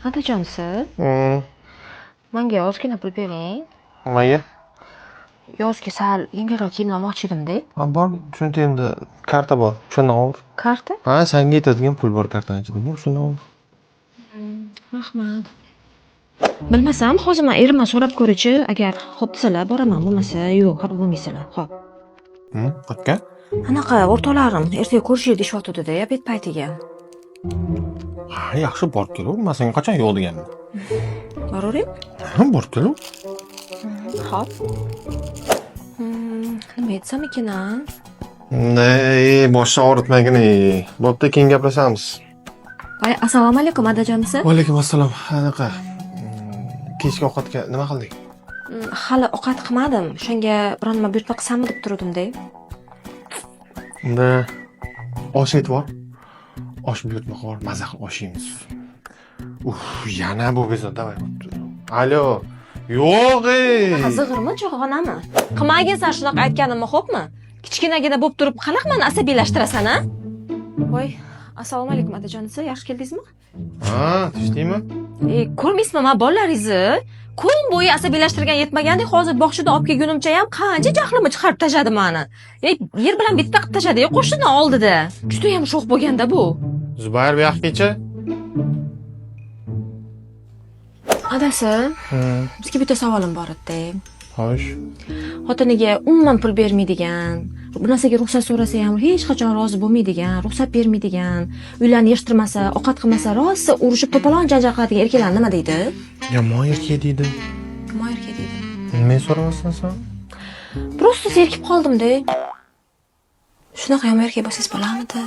Otajonsiz, Hmm. menga ozgina pul bering. Nimaga? Yozga sal yengilroq kiyim olmoqchi edimda. Ha, bor, shunda endi karta bor. Shundan ol. Karta? Ha, senga yetadigan pul bor kartani ichida. Bu shundan ol. Rahmat. Bilmasam, hozir men erimdan so'rab ko'ruvchi, agar xo'p desalar boraman, bo'lmasa yo'q, xafa bo'lmaysizlar. Xo'p. Qatga? Anaqa o'rtoqlarim ertaga ko'rishib deyishyotdi-da, obed paytiga. Ha, yaxshi borib kelaver. Men senga qachon yo'q deganman. Boravering? Ha, borib kelaver. Xo'p. Nima aytsam ekan? Boshni og'ritmagin. Bo'pti, keyin gaplashamiz. Voy, assalomu alaykum, otajonisi. Va alaykum assalom. Anaqa. Kechki ovqatga nima qildik? Hali ovqat qilmadim. O'shanga biron nima buyurtma qilsammi deb turuvdim-da. Unda osh aytib bor. Osh buyurtma qil, maza qilib osh yeymiz. Yana bu bezor, davay. Alo. Yo'q. Zig'irmi, cho'g'onami? Qilmaginsan shunaqa aytganimni, xo'pmi? Kichkinagina bo'lib turib, qanaqa meni asabiylashtirasana? Voy, assalomu alaykum otajonisi, yaxshi keldingizmi? Ha, tishdingmi? Ko'rmaysizmi men bolalaringizni? Kun bo'yi asabiylashtirgan yetmagandek, hozir bog'chadan olib kelgunimcha ham qancha jahlimni chiqarib tashladi meni. Yer bilan bitta qilib tashladi, qo'shni oldida. Juda ham sho'x bo'lganda bu. Zubayr bu yoqqa kecha. Adasi, bizga bitta savolim bor edi. Xo'sh. Xotiniga umuman pul bermaydigan, bu narsaga ruxsat so'rasa ham hech qachon rozi bo'lmaydigan, ruxsat bermaydigan, uylarni yig'ishtirmasa, ovqat qilmasa rosa urushib to'polon janjal qiladigan erkaklar nima deydi? Yomon erkak deydi. Nima erkak deydi? Men so'ramasdan sen? Prosta zerikib qoldim-da. Shunaqa yomon erkak bo'lsangiz bo'larmidi?